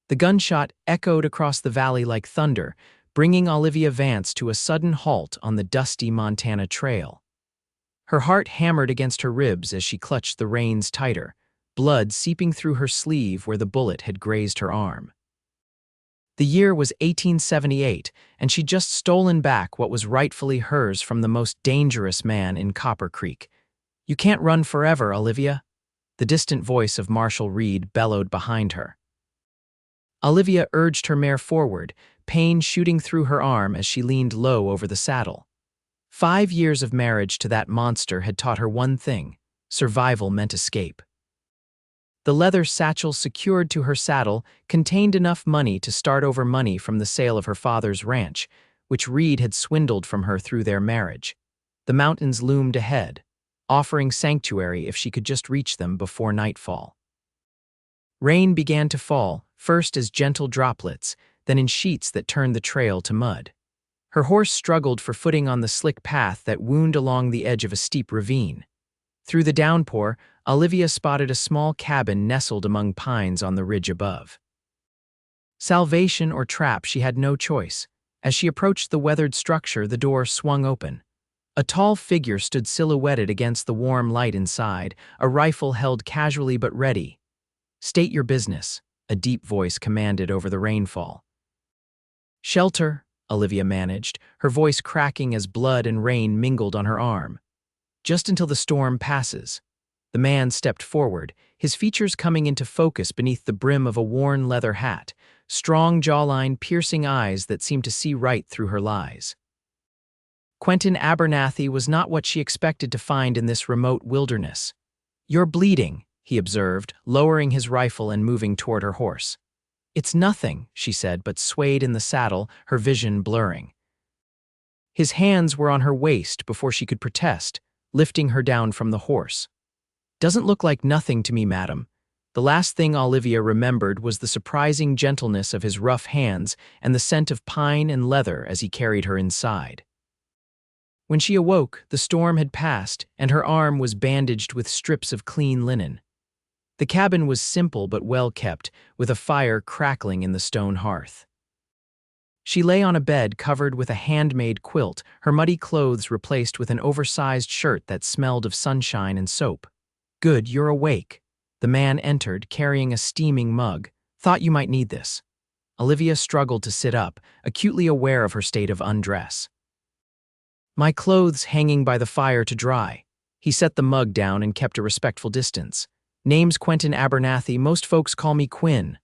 The gunshot echoed across the valley like thunder, bringing Olivia Vance to a sudden halt on the dusty Montana trail. Her heart hammered against her ribs as she clutched the reins tighter, blood seeping through her sleeve where the bullet had grazed her arm. The year was 1878, and she'd just stolen back what was rightfully hers from the most dangerous man in Copper Creek. "You can't run forever, Olivia," the distant voice of Marshal Reed bellowed behind her. Olivia urged her mare forward, pain shooting through her arm as she leaned low over the saddle. 5 years of marriage to that monster had taught her one thing: survival meant escape. The leather satchel secured to her saddle contained enough money to start over money from the sale of her father's ranch, which Reed had swindled from her through their marriage. The mountains loomed ahead, offering sanctuary if she could just reach them before nightfall. Rain began to fall, first as gentle droplets, then in sheets that turned the trail to mud. Her horse struggled for footing on the slick path that wound along the edge of a steep ravine. Through the downpour, Olivia spotted a small cabin nestled among pines on the ridge above. Salvation or trap, she had no choice. As she approached the weathered structure, the door swung open. A tall figure stood silhouetted against the warm light inside, a rifle held casually but ready. "State your business," a deep voice commanded over the rainfall. "Shelter," Olivia managed, her voice cracking as blood and rain mingled on her arm. "Just until the storm passes." The man stepped forward, his features coming into focus beneath the brim of a worn leather hat, strong jawline, piercing eyes that seemed to see right through her lies. Quinn Abernathy was not what she expected to find in this remote wilderness. "You're bleeding," he observed, lowering his rifle and moving toward her horse. "It's nothing," she said, but swayed in the saddle, her vision blurring. His hands were on her waist before she could protest, lifting her down from the horse. "Doesn't look like nothing to me, madam." The last thing Olivia remembered was the surprising gentleness of his rough hands and the scent of pine and leather as he carried her inside. When she awoke, the storm had passed, and her arm was bandaged with strips of clean linen. The cabin was simple but well kept, with a fire crackling in the stone hearth. She lay on a bed covered with a handmade quilt, her muddy clothes replaced with an oversized shirt that smelled of sunshine and soap. "Good, you're awake." The man entered, carrying a steaming mug. "Thought you might need this." Olivia struggled to sit up, acutely aware of her state of undress. "My clothes hanging by the fire to dry." He set the mug down and kept a respectful distance. "Name's Quinn Abernathy. Most folks call me Quinn."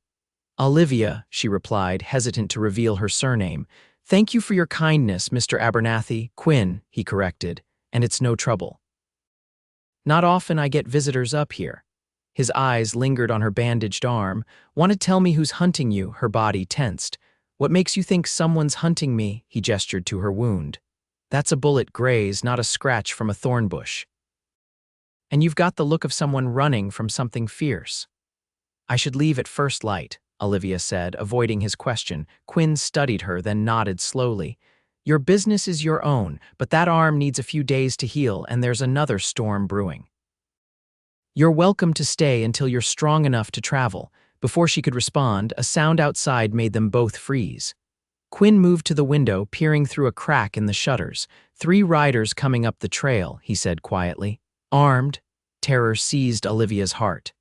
"Olivia," she replied, hesitant to reveal her surname. "Thank you for your kindness, Mr. Abernathy." "Quinn," he corrected, "and it's no trouble. Not often I get visitors up here." His eyes lingered on her bandaged arm. "Want to tell me who's hunting you?" Her body tensed. "What makes you think someone's hunting me?" He gestured to her wound. "That's a bullet graze, not a scratch from a thorn bush. And you've got the look of someone running from something fierce." "I should leave at first light," Olivia said, avoiding his question. Quinn studied her, then nodded slowly. "Your business is your own, but that arm needs a few days to heal, and there's another storm brewing. You're welcome to stay until you're strong enough to travel." Before she could respond, a sound outside made them both freeze. Quinn moved to the window, peering through a crack in the shutters. "3 riders coming up the trail," he said quietly. "Armed." Terror seized Olivia's heart.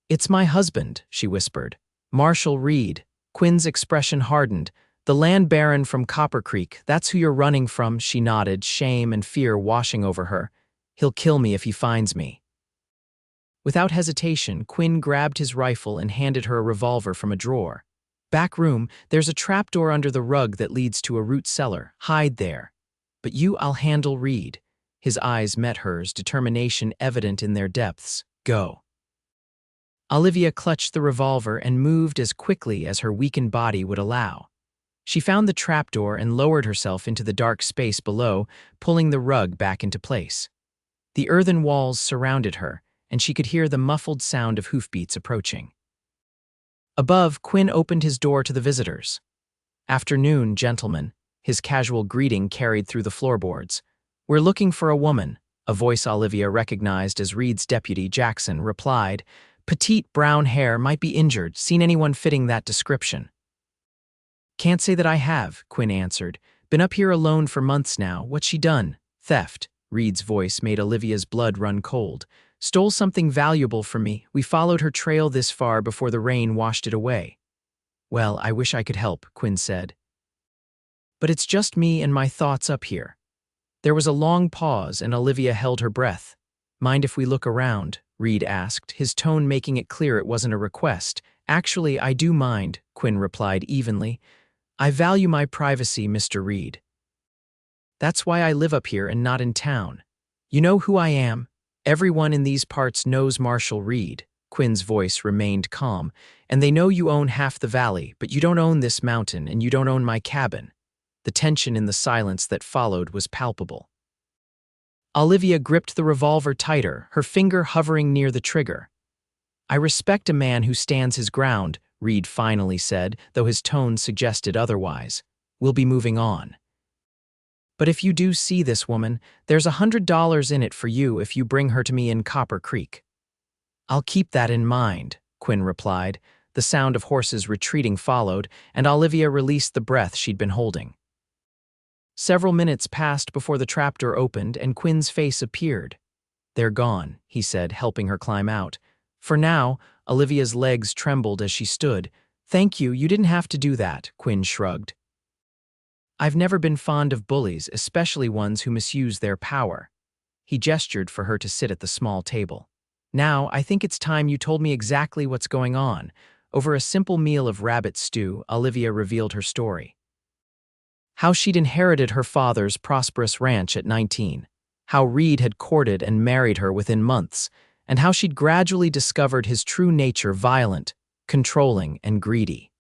"It's my husband," she whispered. "Marshal Reed." Quinn's expression hardened. "The land baron from Copper Creek, that's who you're running from." She nodded, shame and fear washing over her. "He'll kill me if he finds me." Without hesitation, Quinn grabbed his rifle and handed her a revolver from a drawer. "Back room, there's a trapdoor under the rug that leads to a root cellar. Hide there. But I'll handle Reed." His eyes met hers, determination evident in their depths. "Go." Olivia clutched the revolver and moved as quickly as her weakened body would allow. She found the trapdoor and lowered herself into the dark space below, pulling the rug back into place. The earthen walls surrounded her, and she could hear the muffled sound of hoofbeats approaching. Above, Quinn opened his door to the visitors. "Afternoon, gentlemen," his casual greeting carried through the floorboards. "We're looking for a woman," a voice Olivia recognized as Reed's deputy, Jackson, replied, Petite brown hair, might be injured. Seen anyone fitting that description? Can't say that I have, Quinn answered. Been up here alone for months now. What's she done? Theft. Reed's voice made Olivia's blood run cold. Stole something valuable from me. We followed her trail this far before the rain washed it away. Well, I wish I could help, Quinn said. But it's just me and my thoughts up here. There was a long pause and Olivia held her breath. Mind if we look around? Reed asked, his tone making it clear it wasn't a request. Actually, I do mind, Quinn replied evenly. I value my privacy, Mr. Reed. That's why I live up here and not in town. You know who I am? Everyone in these parts knows Marshall Reed. Quinn's voice remained calm. And they know you own half the valley, but you don't own this mountain and you don't own my cabin. The tension in the silence that followed was palpable. Olivia gripped the revolver tighter, her finger hovering near the trigger. I respect a man who stands his ground, Reed finally said, though his tone suggested otherwise. We'll be moving on. But if you do see this woman, there's $100 in it for you if you bring her to me in Copper Creek. I'll keep that in mind, Quinn replied. The sound of horses retreating followed, and Olivia released the breath she'd been holding. Several minutes passed before the trapdoor opened and Quinn's face appeared. They're gone, he said, helping her climb out. For now, Olivia's legs trembled as she stood. Thank you, you didn't have to do that, Quinn shrugged. I've never been fond of bullies, especially ones who misuse their power. He gestured for her to sit at the small table. Now, I think it's time you told me exactly what's going on. Over a simple meal of rabbit stew, Olivia revealed her story. How she'd inherited her father's prosperous ranch at 19, how Reed had courted and married her within months, and how she'd gradually discovered his true nature: violent, controlling, and greedy.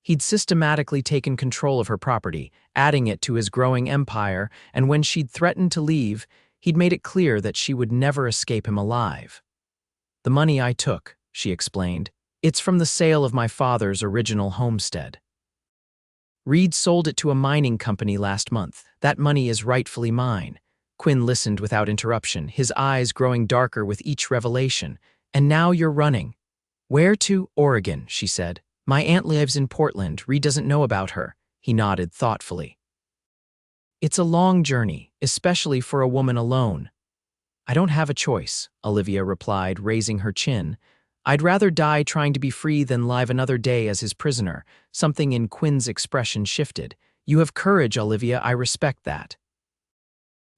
He'd systematically taken control of her property, adding it to his growing empire, and when she'd threatened to leave, he'd made it clear that she would never escape him alive. The money I took, she explained, it's from the sale of my father's original homestead. Reed sold it to a mining company last month. That money is rightfully mine. Quinn listened without interruption, his eyes growing darker with each revelation. And now you're running. Where to? Oregon, she said. My aunt lives in Portland. Reed doesn't know about her. He nodded thoughtfully. It's a long journey, especially for a woman alone. I don't have a choice, Olivia replied, raising her chin. I'd rather die trying to be free than live another day as his prisoner. Something in Quinn's expression shifted. You have courage, Olivia, I respect that.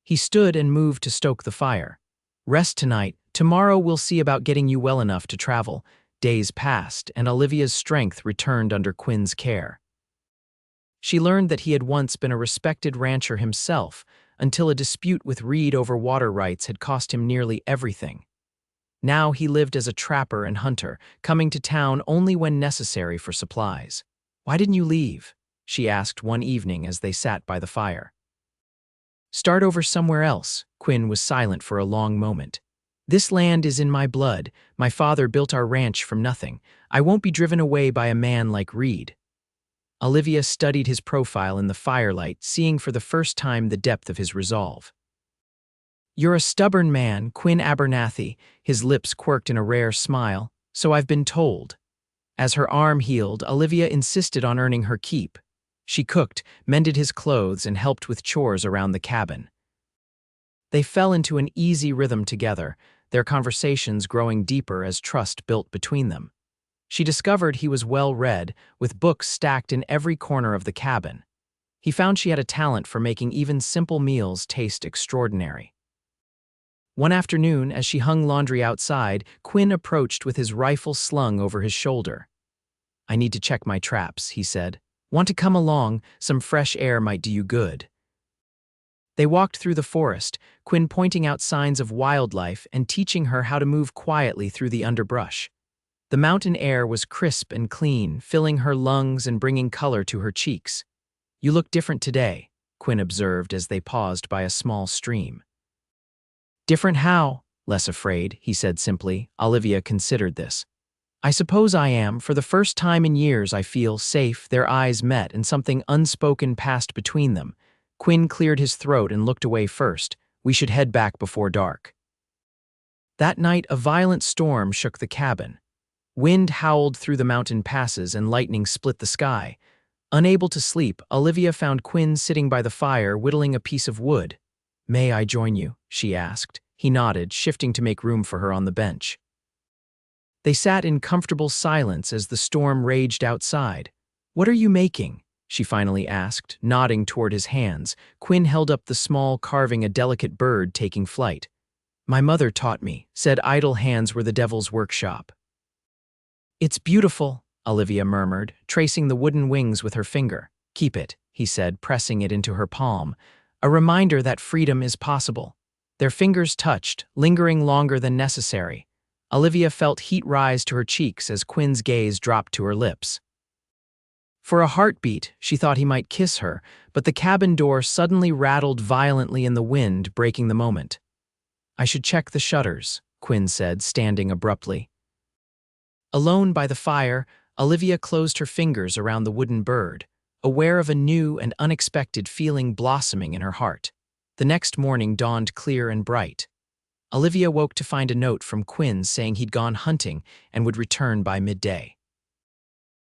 He stood and moved to stoke the fire. Rest tonight. Tomorrow we'll see about getting you well enough to travel. Days passed, and Olivia's strength returned under Quinn's care. She learned that he had once been a respected rancher himself, until a dispute with Reed over water rights had cost him nearly everything. Now he lived as a trapper and hunter, coming to town only when necessary for supplies. Why didn't you leave? She asked one evening as they sat by the fire. Start over somewhere else. Quinn was silent for a long moment. This land is in my blood. My father built our ranch from nothing. I won't be driven away by a man like Reed. Olivia studied his profile in the firelight, seeing for the first time the depth of his resolve. You're a stubborn man, Quinn Abernathy, his lips quirked in a rare smile, so I've been told. As her arm healed, Olivia insisted on earning her keep. She cooked, mended his clothes, and helped with chores around the cabin. They fell into an easy rhythm together, their conversations growing deeper as trust built between them. She discovered he was well-read, with books stacked in every corner of the cabin. He found she had a talent for making even simple meals taste extraordinary. One afternoon, as she hung laundry outside, Quinn approached with his rifle slung over his shoulder. I need to check my traps, he said. Want to come along? Some fresh air might do you good. They walked through the forest, Quinn pointing out signs of wildlife and teaching her how to move quietly through the underbrush. The mountain air was crisp and clean, filling her lungs and bringing color to her cheeks. You look different today, Quinn observed as they paused by a small stream. Different how? Less afraid, he said simply. Olivia considered this. I suppose I am. For the first time in years I feel safe. Their eyes met and something unspoken passed between them. Quinn cleared his throat and looked away first. We should head back before dark. That night, a violent storm shook the cabin. Wind howled through the mountain passes and lightning split the sky. Unable to sleep, Olivia found Quinn sitting by the fire whittling a piece of wood. "May I join you?" she asked. He nodded, shifting to make room for her on the bench. They sat in comfortable silence as the storm raged outside. "What are you making?" she finally asked, nodding toward his hands. Quinn held up the small carving, a delicate bird taking flight. "My mother taught me, said idle hands were the devil's workshop." "It's beautiful," Olivia murmured, tracing the wooden wings with her finger. "Keep it," he said, pressing it into her palm. "A reminder that freedom is possible." Their fingers touched, lingering longer than necessary. Olivia felt heat rise to her cheeks as Quinn's gaze dropped to her lips. For a heartbeat, she thought he might kiss her, but the cabin door suddenly rattled violently in the wind, breaking the moment. "I should check the shutters," Quinn said, standing abruptly. Alone by the fire, Olivia closed her fingers around the wooden bird, aware of a new and unexpected feeling blossoming in her heart. The next morning dawned clear and bright. Olivia woke to find a note from Quinn saying he'd gone hunting and would return by midday.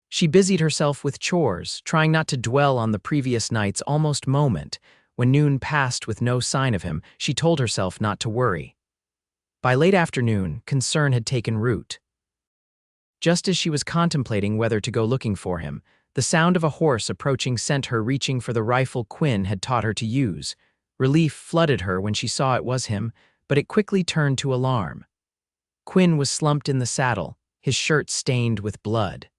She busied herself with chores, trying not to dwell on the previous night's almost moment. When noon passed with no sign of him, she told herself not to worry. By late afternoon, concern had taken root. Just as she was contemplating whether to go looking for him, the sound of a horse approaching sent her reaching for the rifle Quinn had taught her to use. Relief flooded her when she saw it was him, but it quickly turned to alarm. Quinn was slumped in the saddle, his shirt stained with blood.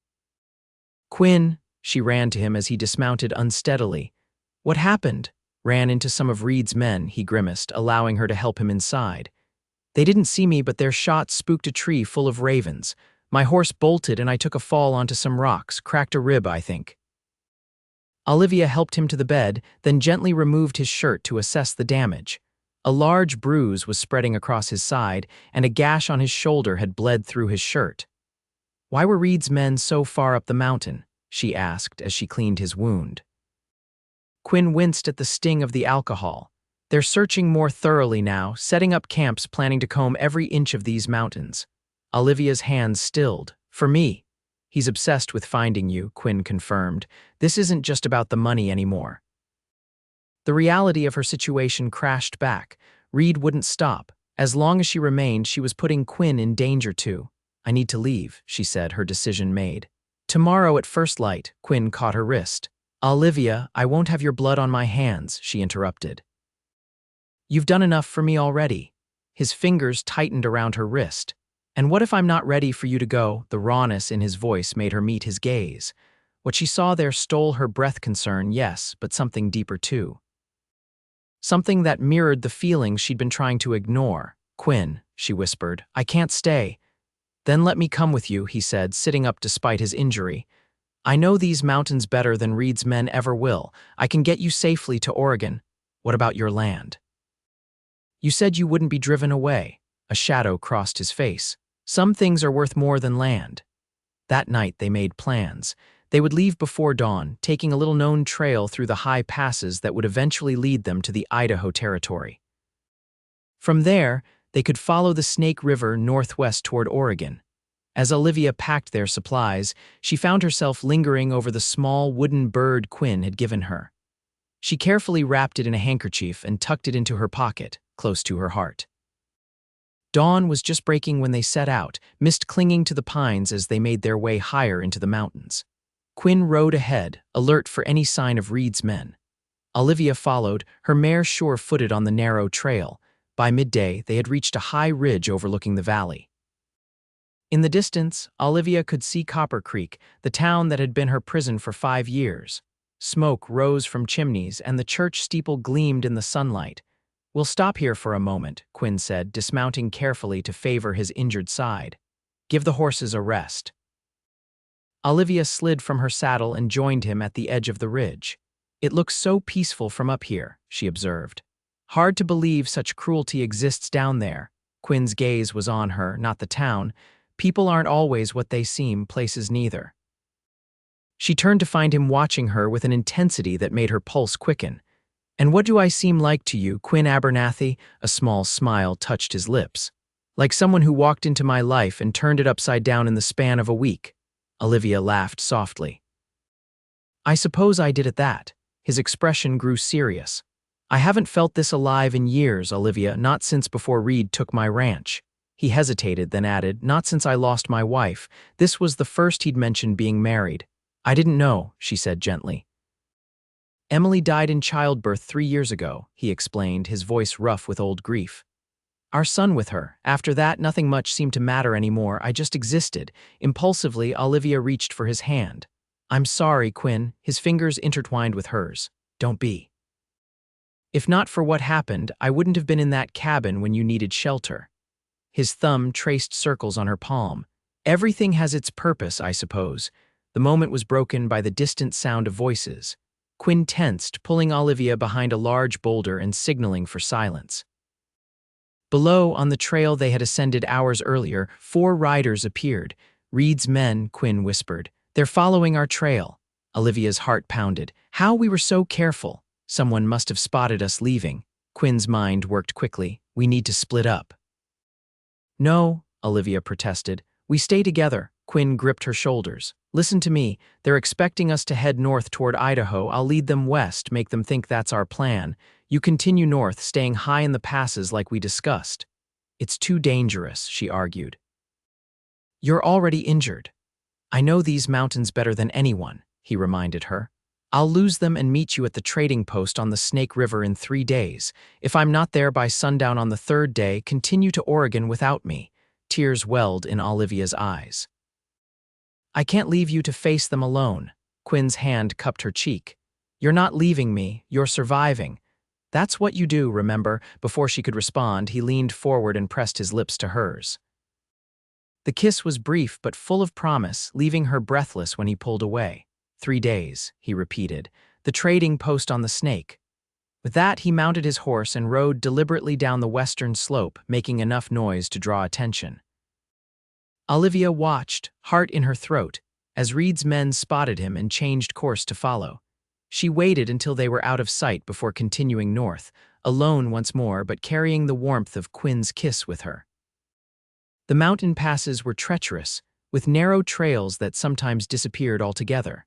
"Quinn," she ran to him as he dismounted unsteadily. "What happened?" "Ran into some of Reed's men," he grimaced, allowing her to help him inside. "They didn't see me, but their shots spooked a tree full of ravens. My horse bolted and I took a fall onto some rocks, cracked a rib, I think." Olivia helped him to the bed, then gently removed his shirt to assess the damage. A large bruise was spreading across his side, and a gash on his shoulder had bled through his shirt. "Why were Reed's men so far up the mountain?" she asked as she cleaned his wound. Quinn winced at the sting of the alcohol. "They're searching more thoroughly now, setting up camps, planning to comb every inch of these mountains." Olivia's hands stilled. "For me." "He's obsessed with finding you," Quinn confirmed. "This isn't just about the money anymore." The reality of her situation crashed back. Reed wouldn't stop. As long as she remained, she was putting Quinn in danger too. "I need to leave," she said, her decision made. "Tomorrow at first light." Quinn caught her wrist. "Olivia, I won't have your blood on my hands," she interrupted. "You've done enough for me already." His fingers tightened around her wrist. "And what if I'm not ready for you to go?" The rawness in his voice made her meet his gaze. What she saw there stole her breath. Concern, yes, but something deeper too. Something that mirrored the feelings she'd been trying to ignore. "Quinn," she whispered, "I can't stay." "Then let me come with you," he said, sitting up despite his injury. "I know these mountains better than Reed's men ever will. I can get you safely to Oregon." "What about your land?" "You said you wouldn't be driven away." A shadow crossed his face. "Some things are worth more than land." That night they made plans. They would leave before dawn, taking a little-known trail through the high passes that would eventually lead them to the Idaho Territory. From there, they could follow the Snake River northwest toward Oregon. As Olivia packed their supplies, she found herself lingering over the small wooden bird Quinn had given her. She carefully wrapped it in a handkerchief and tucked it into her pocket, close to her heart. Dawn was just breaking when they set out, mist clinging to the pines as they made their way higher into the mountains. Quinn rode ahead, alert for any sign of Reed's men. Olivia followed, her mare sure-footed on the narrow trail. By midday, they had reached a high ridge overlooking the valley. In the distance, Olivia could see Copper Creek, the town that had been her prison for 5 years. Smoke rose from chimneys, and the church steeple gleamed in the sunlight. "We'll stop here for a moment," Quinn said, dismounting carefully to favor his injured side. "Give the horses a rest." Olivia slid from her saddle and joined him at the edge of the ridge. "It looks so peaceful from up here," she observed. "Hard to believe such cruelty exists down there." Quinn's gaze was on her, not the town. "People aren't always what they seem, places neither." She turned to find him watching her with an intensity that made her pulse quicken. "And what do I seem like to you, Quinn Abernathy?" A small smile touched his lips. Like someone who walked into my life and turned it upside down in the span of a week. Olivia laughed softly. I suppose I did at that. His expression grew serious. I haven't felt this alive in years, Olivia, not since before Reed took my ranch. He hesitated, then added, not since I lost my wife. This was the first he'd mentioned being married. I didn't know, she said gently. Emily died in childbirth 3 years ago, he explained, his voice rough with old grief. Our son with her. After that, nothing much seemed to matter anymore. I just existed. Impulsively, Olivia reached for his hand. I'm sorry, Quinn, his fingers intertwined with hers. Don't be. If not for what happened, I wouldn't have been in that cabin when you needed shelter. His thumb traced circles on her palm. Everything has its purpose, I suppose. The moment was broken by the distant sound of voices. Quinn tensed, pulling Olivia behind a large boulder and signaling for silence. Below, on the trail they had ascended hours earlier, 4 riders appeared. Reed's men, Quinn whispered. They're following our trail. Olivia's heart pounded. How we were so careful. Someone must have spotted us leaving. Quinn's mind worked quickly. We need to split up. No, Olivia protested. We stay together. Quinn gripped her shoulders. Listen to me. They're expecting us to head north toward Idaho. I'll lead them west, make them think that's our plan. You continue north, staying high in the passes like we discussed. It's too dangerous, she argued. You're already injured. I know these mountains better than anyone, he reminded her. I'll lose them and meet you at the trading post on the Snake River in 3 days. If I'm not there by sundown on the 3rd day, continue to Oregon without me. Tears welled in Olivia's eyes. I can't leave you to face them alone. Quinn's hand cupped her cheek. You're not leaving me, you're surviving. That's what you do, remember? Before she could respond, he leaned forward and pressed his lips to hers. The kiss was brief but full of promise, leaving her breathless when he pulled away. 3 days, he repeated. The trading post on the Snake. With that, he mounted his horse and rode deliberately down the western slope, making enough noise to draw attention. Olivia watched, heart in her throat, as Reed's men spotted him and changed course to follow. She waited until they were out of sight before continuing north, alone once more but carrying the warmth of Quinn's kiss with her. The mountain passes were treacherous, with narrow trails that sometimes disappeared altogether.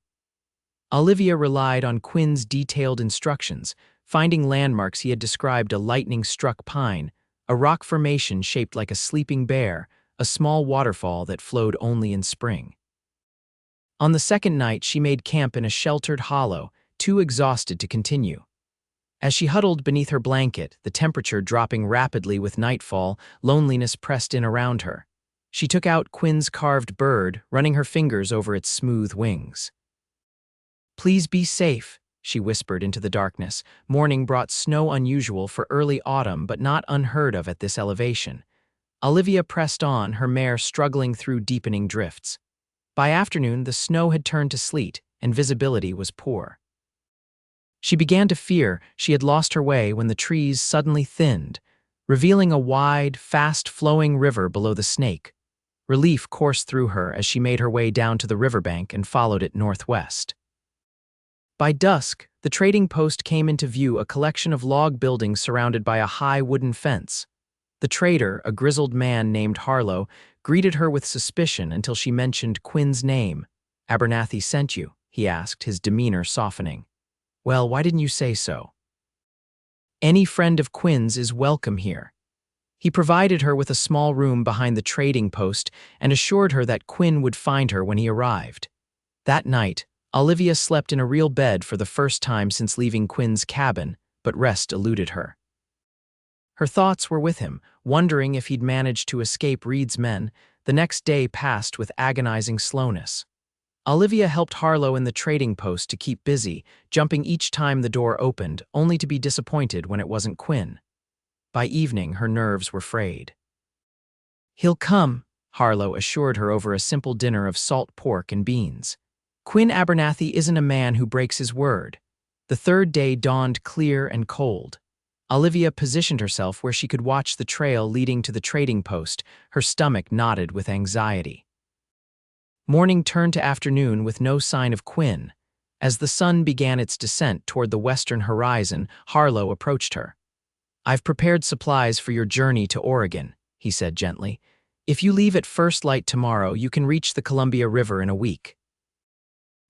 Olivia relied on Quinn's detailed instructions, finding landmarks he had described: a lightning-struck pine, a rock formation shaped like a sleeping bear, a small waterfall that flowed only in spring. On the 2nd night, she made camp in a sheltered hollow, too exhausted to continue. As she huddled beneath her blanket, the temperature dropping rapidly with nightfall, loneliness pressed in around her. She took out Quinn's carved bird, running her fingers over its smooth wings. Please be safe, she whispered into the darkness. Morning brought snow unusual for early autumn, but not unheard of at this elevation. Olivia pressed on, her mare struggling through deepening drifts. By afternoon, the snow had turned to sleet, and visibility was poor. She began to fear she had lost her way when the trees suddenly thinned, revealing a wide, fast-flowing river below the Snake. Relief coursed through her as she made her way down to the riverbank and followed it northwest. By dusk, the trading post came into view, a collection of log buildings surrounded by a high wooden fence. The trader, a grizzled man named Harlow, greeted her with suspicion until she mentioned Quinn's name. Abernathy sent you, he asked, his demeanor softening. Well, why didn't you say so? Any friend of Quinn's is welcome here. He provided her with a small room behind the trading post and assured her that Quinn would find her when he arrived. That night, Olivia slept in a real bed for the first time since leaving Quinn's cabin, but rest eluded her. Her thoughts were with him, wondering if he'd managed to escape Reed's men. The next day passed with agonizing slowness. Olivia helped Harlow in the trading post to keep busy, jumping each time the door opened, only to be disappointed when it wasn't Quinn. By evening, her nerves were frayed. He'll come, Harlow assured her over a simple dinner of salt pork and beans. Quinn Abernathy isn't a man who breaks his word. The 3rd day dawned clear and cold. Olivia positioned herself where she could watch the trail leading to the trading post, her stomach knotted with anxiety. Morning turned to afternoon with no sign of Quinn. As the sun began its descent toward the western horizon, Harlow approached her. I've prepared supplies for your journey to Oregon, he said gently. If you leave at first light tomorrow, you can reach the Columbia River in a week.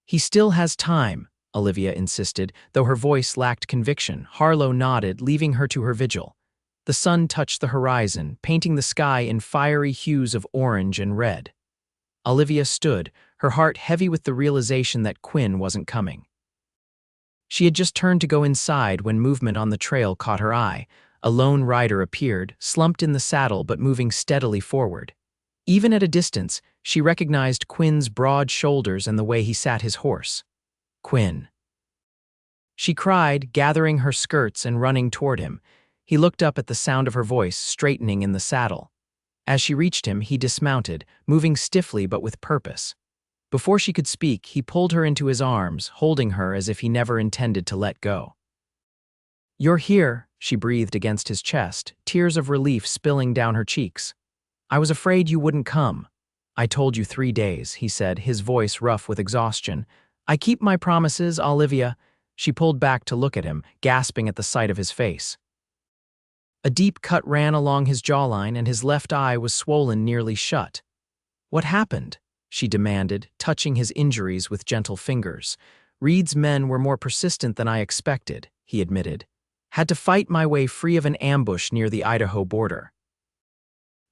He still has time, Olivia insisted, though her voice lacked conviction. Harlow nodded, leaving her to her vigil. The sun touched the horizon, painting the sky in fiery hues of orange and red. Olivia stood, her heart heavy with the realization that Quinn wasn't coming. She had just turned to go inside when movement on the trail caught her eye. A lone rider appeared, slumped in the saddle but moving steadily forward. Even at a distance, she recognized Quinn's broad shoulders and the way he sat his horse. Quinn. She cried, gathering her skirts and running toward him. He looked up at the sound of her voice, straightening in the saddle. As she reached him, he dismounted, moving stiffly but with purpose. Before she could speak, he pulled her into his arms, holding her as if he never intended to let go. "You're here," she breathed against his chest, tears of relief spilling down her cheeks. "I was afraid you wouldn't come." "I told you 3 days," he said, his voice rough with exhaustion. "I keep my promises, Olivia." She pulled back to look at him, gasping at the sight of his face. A deep cut ran along his jawline and his left eye was swollen nearly shut. "What happened?" she demanded, touching his injuries with gentle fingers. "Reed's men were more persistent than I expected," he admitted. "Had to fight my way free of an ambush near the Idaho border."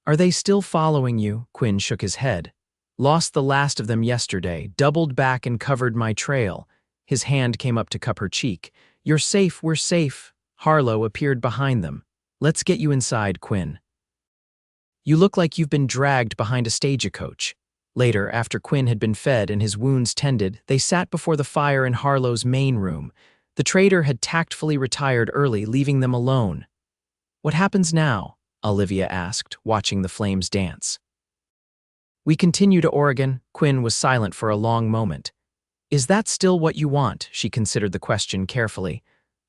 "Are they still following you?" Quinn shook his head. "Lost the last of them yesterday, doubled back and covered my trail." His hand came up to cup her cheek. "You're safe, we're safe." Harlow appeared behind them. "Let's get you inside, Quinn. You look like you've been dragged behind a stagecoach." Later, after Quinn had been fed and his wounds tended, they sat before the fire in Harlow's main room. The trader had tactfully retired early, leaving them alone. "What happens now?" Olivia asked, watching the flames dance. "We continue to Oregon." Quinn was silent for a long moment. "Is that still what you want?" She considered the question carefully.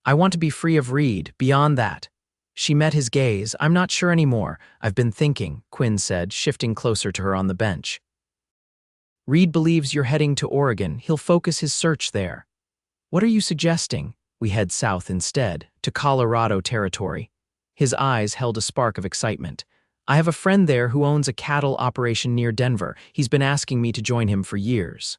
"I want to be free of Reed, beyond that." She met his gaze. "I'm not sure anymore. I've been thinking," Quinn said, shifting closer to her on the bench. "Reed believes you're heading to Oregon. He'll focus his search there." "What are you suggesting?" "We head south instead, to Colorado territory." His eyes held a spark of excitement. "I have a friend there who owns a cattle operation near Denver. He's been asking me to join him for years."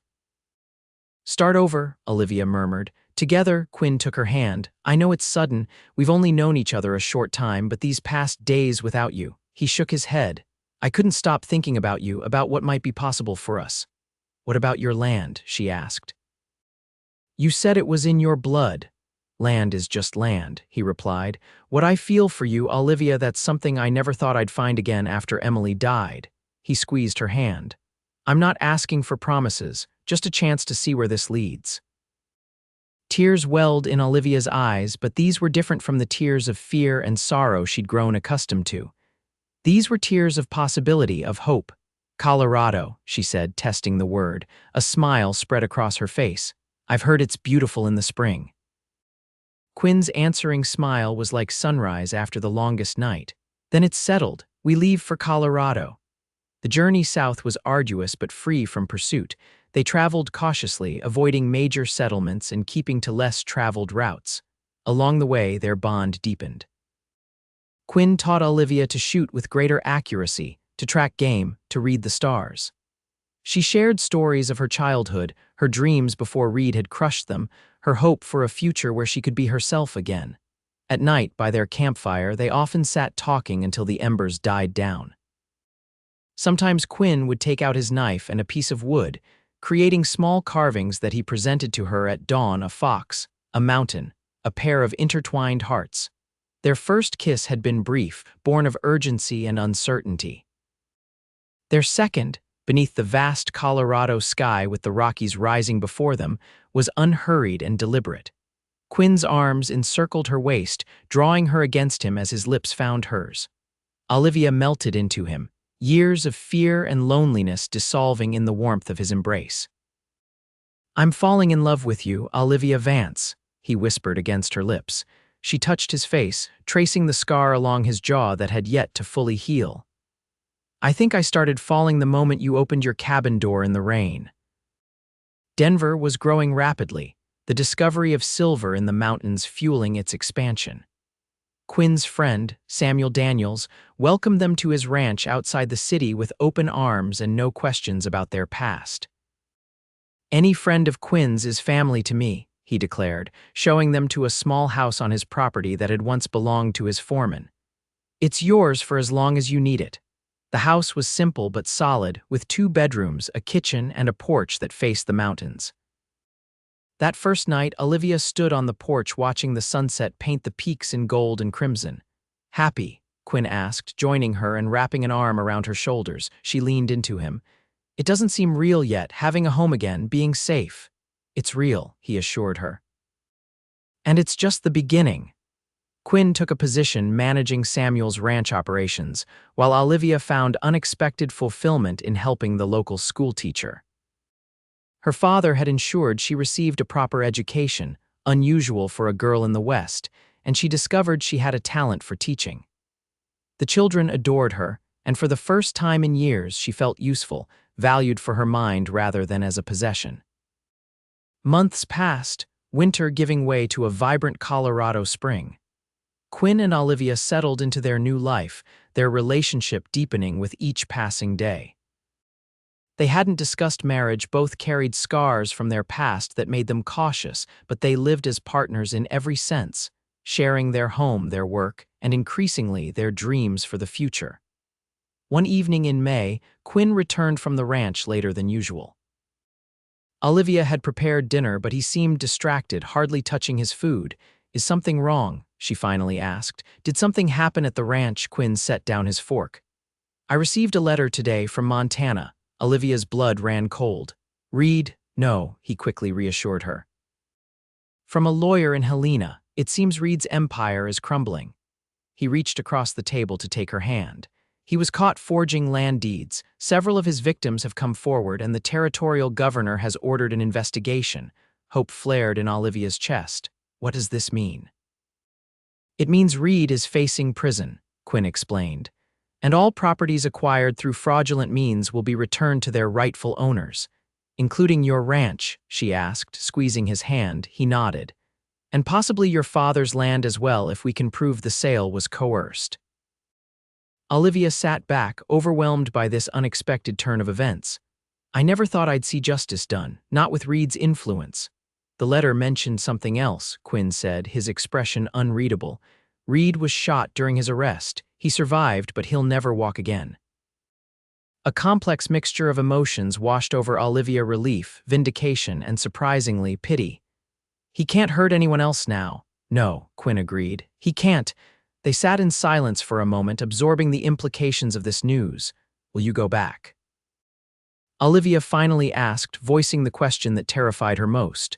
"Start over," Olivia murmured. Together, Quinn took her hand. "I know it's sudden. We've only known each other a short time, but these past days without you." He shook his head. "I couldn't stop thinking about you, about what might be possible for us." "What about your land?" she asked. "You said it was in your blood." "Land is just land," he replied. "What I feel for you, Olivia, that's something I never thought I'd find again after Emily died." He squeezed her hand. "I'm not asking for promises, just a chance to see where this leads." Tears welled in Olivia's eyes, but these were different from the tears of fear and sorrow she'd grown accustomed to. These were tears of possibility, of hope. "Colorado," she said, testing the word. A smile spread across her face. "I've heard it's beautiful in the spring." Quinn's answering smile was like sunrise after the longest night. "Then it's settled. We leave for Colorado." The journey south was arduous but free from pursuit. They traveled cautiously, avoiding major settlements and keeping to less traveled routes. Along the way, their bond deepened. Quinn taught Olivia to shoot with greater accuracy, to track game, to read the stars. She shared stories of her childhood, her dreams before Reed had crushed them, her hope for a future where she could be herself again. At night, by their campfire, they often sat talking until the embers died down. Sometimes Quinn would take out his knife and a piece of wood, creating small carvings that he presented to her at dawn: a fox, a mountain, a pair of intertwined hearts. Their first kiss had been brief, born of urgency and uncertainty. Their second, beneath the vast Colorado sky with the Rockies rising before them, was unhurried and deliberate. Quinn's arms encircled her waist, drawing her against him as his lips found hers. Olivia melted into him, years of fear and loneliness dissolving in the warmth of his embrace. "I'm falling in love with you, Olivia Vance," he whispered against her lips. She touched his face, tracing the scar along his jaw that had yet to fully heal. "I think I started falling the moment you opened your cabin door in the rain." Denver was growing rapidly, the discovery of silver in the mountains fueling its expansion. Quinn's friend, Samuel Daniels, welcomed them to his ranch outside the city with open arms and no questions about their past. "Any friend of Quinn's is family to me," he declared, showing them to a small house on his property that had once belonged to his foreman. "It's yours for as long as you need it." The house was simple but solid, with 2 bedrooms, a kitchen, and a porch that faced the mountains. That first night, Olivia stood on the porch watching the sunset paint the peaks in gold and crimson. "Happy?" Quinn asked, joining her and wrapping an arm around her shoulders. She leaned into him. "It doesn't seem real yet, having a home again, being safe." "It's real," he assured her. "And it's just the beginning." Quinn took a position managing Samuel's ranch operations, while Olivia found unexpected fulfillment in helping the local schoolteacher. Her father had ensured she received a proper education, unusual for a girl in the West, and she discovered she had a talent for teaching. The children adored her, and for the first time in years she felt useful, valued for her mind rather than as a possession. Months passed, winter giving way to a vibrant Colorado spring. Quinn and Olivia settled into their new life, their relationship deepening with each passing day. They hadn't discussed marriage, both carried scars from their past that made them cautious, but they lived as partners in every sense, sharing their home, their work, and increasingly their dreams for the future. One evening in May, Quinn returned from the ranch later than usual. Olivia had prepared dinner, but he seemed distracted, hardly touching his food. "Is something wrong?" she finally asked. "Did something happen at the ranch?" Quinn set down his fork. "I received a letter today from Montana." Olivia's blood ran cold. "Reed?" "No," he quickly reassured her. "From a lawyer in Helena. It seems Reed's empire is crumbling." He reached across the table to take her hand. "He was caught forging land deeds. Several of his victims have come forward, and the territorial governor has ordered an investigation." Hope flared in Olivia's chest. "What does this mean?" "It means Reed is facing prison," Quinn explained. "And all properties acquired through fraudulent means will be returned to their rightful owners." "Including your ranch?" she asked, squeezing his hand. He nodded. "And possibly your father's land as well, if we can prove the sale was coerced." Olivia sat back, overwhelmed by this unexpected turn of events. "I never thought I'd see justice done, not with Reed's influence." "The letter mentioned something else," Quinn said, his expression unreadable. "Reed was shot during his arrest. He survived, but he'll never walk again." A complex mixture of emotions washed over Olivia: relief, vindication, and surprisingly, pity. "He can't hurt anyone else now." "No," Quinn agreed. "He can't." They sat in silence for a moment, absorbing the implications of this news. "Will you go back?" Olivia finally asked, voicing the question that terrified her most.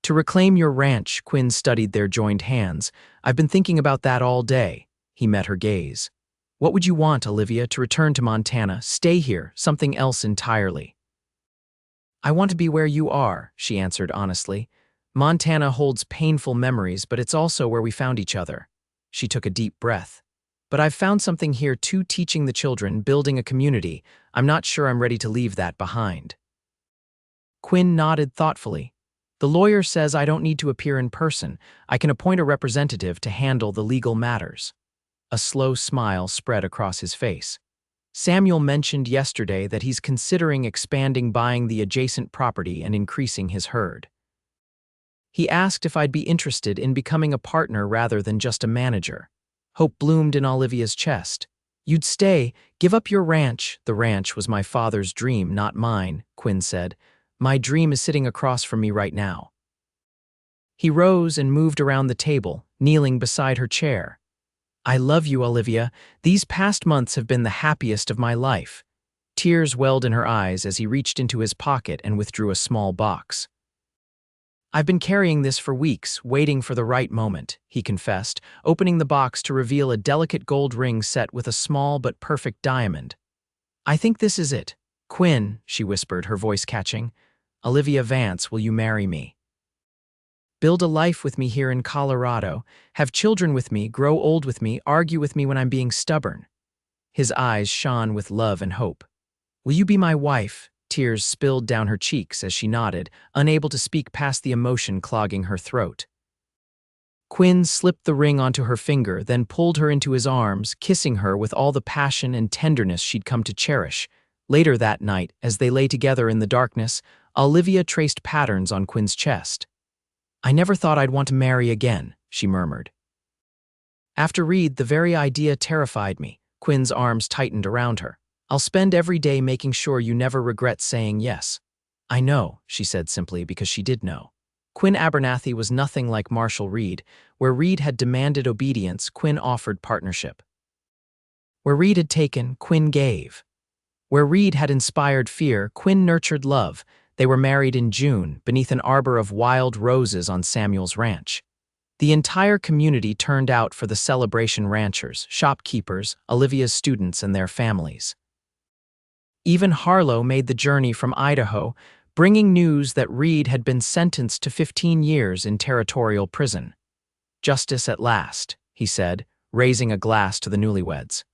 "To reclaim your ranch." Quinn studied their joined hands. "I've been thinking about that all day." He met her gaze. "What would you want, Olivia? To return to Montana? Stay here? Something else entirely?" "I want to be where you are," she answered honestly. "Montana holds painful memories, but it's also where we found each other." She took a deep breath. "But I've found something here too, teaching the children, building a community. I'm not sure I'm ready to leave that behind." Quinn nodded thoughtfully. "The lawyer says I don't need to appear in person. I can appoint a representative to handle the legal matters." A slow smile spread across his face. "Samuel mentioned yesterday that he's considering expanding, buying the adjacent property and increasing his herd. He asked if I'd be interested in becoming a partner rather than just a manager." Hope bloomed in Olivia's chest. "You'd stay, give up your ranch." "The ranch was my father's dream, not mine," Quinn said. "My dream is sitting across from me right now." He rose and moved around the table, kneeling beside her chair. "I love you, Olivia. These past months have been the happiest of my life." Tears welled in her eyes as he reached into his pocket and withdrew a small box. "I've been carrying this for weeks, waiting for the right moment," he confessed, opening the box to reveal a delicate gold ring set with a small but perfect diamond. "I think this is it." "Quinn," she whispered, her voice catching. "Olivia Vance, will you marry me? Build a life with me here in Colorado, have children with me, grow old with me, argue with me when I'm being stubborn." His eyes shone with love and hope. "Will you be my wife?" Tears spilled down her cheeks as she nodded, unable to speak past the emotion clogging her throat. Quinn slipped the ring onto her finger, then pulled her into his arms, kissing her with all the passion and tenderness she'd come to cherish. Later that night, as they lay together in the darkness, Olivia traced patterns on Quinn's chest. "I never thought I'd want to marry again," she murmured. "After Reed, the very idea terrified me." Quinn's arms tightened around her. "I'll spend every day making sure you never regret saying yes." "I know," she said simply because she did know. Quinn Abernathy was nothing like Marshall Reed. Where Reed had demanded obedience, Quinn offered partnership. Where Reed had taken, Quinn gave. Where Reed had inspired fear, Quinn nurtured love. They were married in June, beneath an arbor of wild roses on Samuel's ranch. The entire community turned out for the celebration: ranchers, shopkeepers, Olivia's students, and their families. Even Harlow made the journey from Idaho, bringing news that Reed had been sentenced to 15 years in territorial prison. "Justice at last," he said, raising a glass to the newlyweds.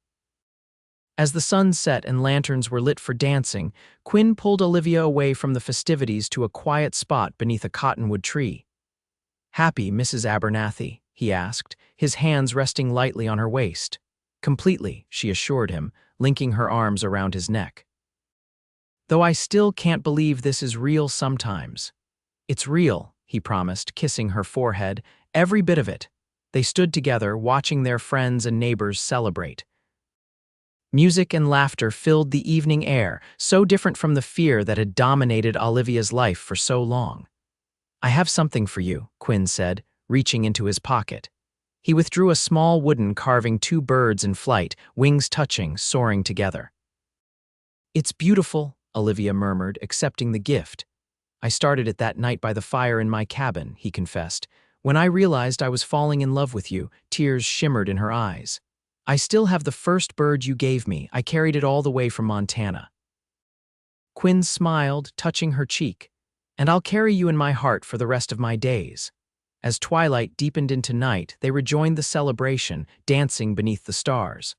As the sun set and lanterns were lit for dancing, Quinn pulled Olivia away from the festivities to a quiet spot beneath a cottonwood tree. "Happy, Mrs. Abernathy?" he asked, his hands resting lightly on her waist. "Completely," she assured him, linking her arms around his neck. "Though I still can't believe this is real sometimes." "It's real," he promised, kissing her forehead, "every bit of it." They stood together, watching their friends and neighbors celebrate. Music and laughter filled the evening air, so different from the fear that had dominated Olivia's life for so long. "I have something for you," Quinn said, reaching into his pocket. He withdrew a small wooden carving, two birds in flight, wings touching, soaring together. "It's beautiful," Olivia murmured, accepting the gift. "I started it that night by the fire in my cabin," he confessed. "When I realized I was falling in love with you," tears shimmered in her eyes. "I still have the first bird you gave me. I carried it all the way from Montana." Quinn smiled, touching her cheek. "And I'll carry you in my heart for the rest of my days." As twilight deepened into night, they rejoined the celebration, dancing beneath the stars.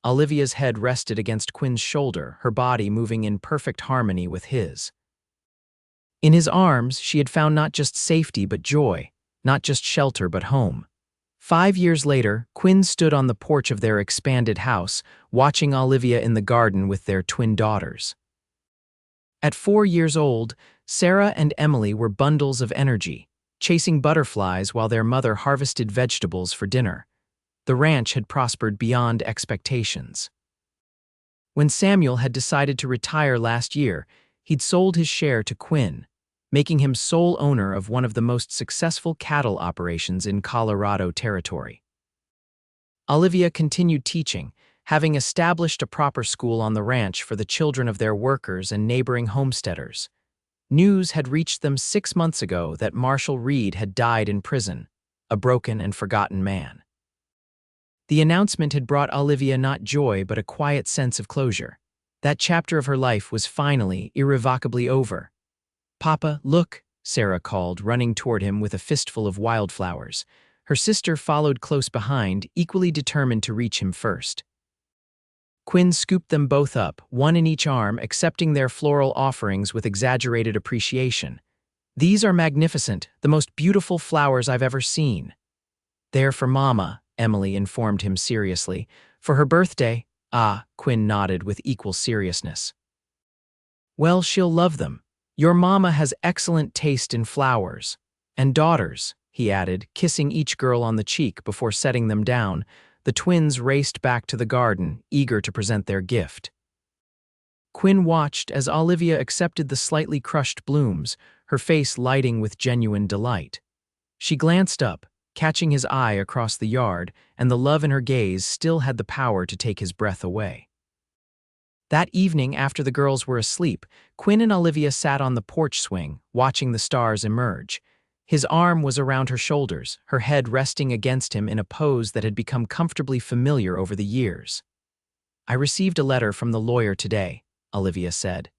Olivia's head rested against Quinn's shoulder, her body moving in perfect harmony with his. In his arms, she had found not just safety but joy, not just shelter but home. 5 years later, Quinn stood on the porch of their expanded house, watching Olivia in the garden with their twin daughters. At 4 years old, Sarah and Emily were bundles of energy, chasing butterflies while their mother harvested vegetables for dinner. The ranch had prospered beyond expectations. When Samuel had decided to retire last year, he'd sold his share to Quinn, making him sole owner of one of the most successful cattle operations in Colorado Territory. Olivia continued teaching, having established a proper school on the ranch for the children of their workers and neighboring homesteaders. News had reached them 6 months ago that Marshall Reed had died in prison, a broken and forgotten man. The announcement had brought Olivia not joy but a quiet sense of closure. That chapter of her life was finally, irrevocably over. "Papa, look," Sarah called, running toward him with a fistful of wildflowers. Her sister followed close behind, equally determined to reach him first. Quinn scooped them both up, one in each arm, accepting their floral offerings with exaggerated appreciation. "These are magnificent, the most beautiful flowers I've ever seen." "They're for Mama," Emily informed him seriously. "For her birthday?" "Ah," Quinn nodded with equal seriousness. "Well, she'll love them. Your mama has excellent taste in flowers. And daughters," he added, kissing each girl on the cheek before setting them down. The twins raced back to the garden, eager to present their gift. Quinn watched as Olivia accepted the slightly crushed blooms, her face lighting with genuine delight. She glanced up, catching his eye across the yard, and the love in her gaze still had the power to take his breath away. That evening, after the girls were asleep, Quinn and Olivia sat on the porch swing, watching the stars emerge. His arm was around her shoulders, her head resting against him in a pose that had become comfortably familiar over the years. "I received a letter from the lawyer today," Olivia said.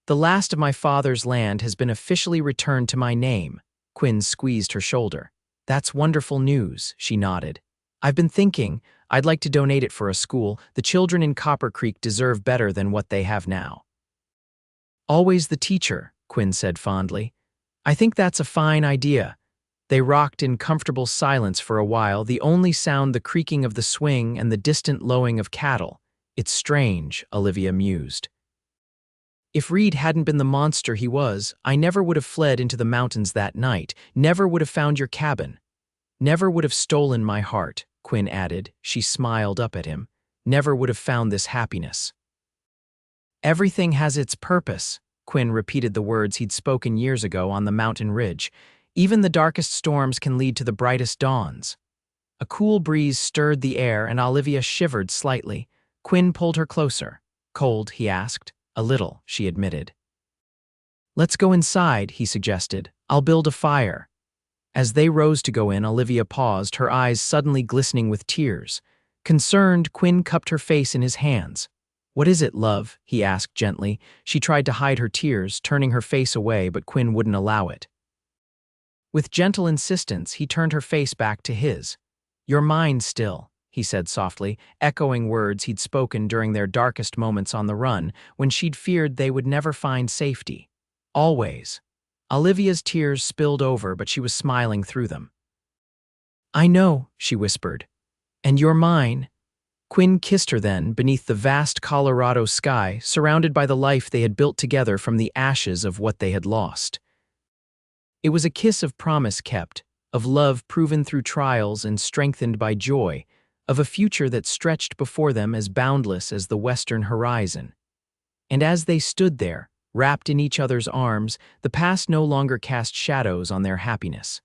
"The last of my father's land has been officially returned to my name." Quinn squeezed her shoulder. "That's wonderful news," she nodded. "I've been thinking, I'd like to donate it for a school. The children in Copper Creek deserve better than what they have now." "Always the teacher," Quinn said fondly. "I think that's a fine idea. They rocked in comfortable silence for a while, the only sound the creaking of the swing and the distant lowing of cattle. It's strange, Olivia mused. If Reed hadn't been the monster he was, I never would have fled into the mountains that night, never would have found your cabin. Never would have stolen my heart, Quinn added. She smiled up at him. Never would have found this happiness. Everything has its purpose, Quinn repeated the words he'd spoken years ago on the mountain ridge. Even the darkest storms can lead to the brightest dawns. A cool breeze stirred the air and Olivia shivered slightly. Quinn pulled her closer. Cold, he asked. A little, she admitted. Let's go inside, he suggested. I'll build a fire. As they rose to go in, Olivia paused, her eyes suddenly glistening with tears. Concerned, Quinn cupped her face in his hands. What is it, love? He asked gently. She tried to hide her tears, turning her face away, but Quinn wouldn't allow it. With gentle insistence, he turned her face back to his. You're mine still, he said softly, echoing words he'd spoken during their darkest moments on the run, when she'd feared they would never find safety. Always. Olivia's tears spilled over, but she was smiling through them. I know, she whispered. And you're mine. Quinn kissed her then, beneath the vast Colorado sky, surrounded by the life they had built together from the ashes of what they had lost. It was a kiss of promise kept, of love proven through trials and strengthened by joy, of a future that stretched before them as boundless as the western horizon. And as they stood there, wrapped in each other's arms, the past no longer cast shadows on their happiness.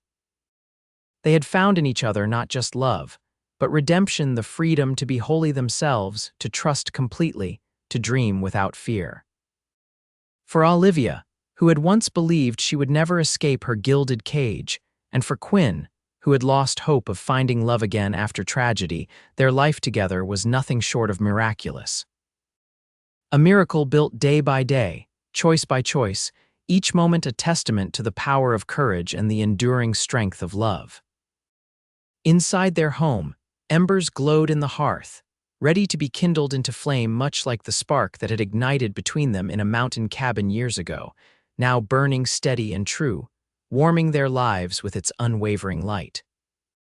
They had found in each other not just love, but redemption, the freedom to be wholly themselves, to trust completely, to dream without fear. For Olivia, who had once believed she would never escape her gilded cage, and for Quinn, who had lost hope of finding love again after tragedy, their life together was nothing short of miraculous. A miracle built day by day, choice by choice, each moment a testament to the power of courage and the enduring strength of love. Inside their home, embers glowed in the hearth, ready to be kindled into flame, much like the spark that had ignited between them in a mountain cabin years ago, now burning steady and true, warming their lives with its unwavering light.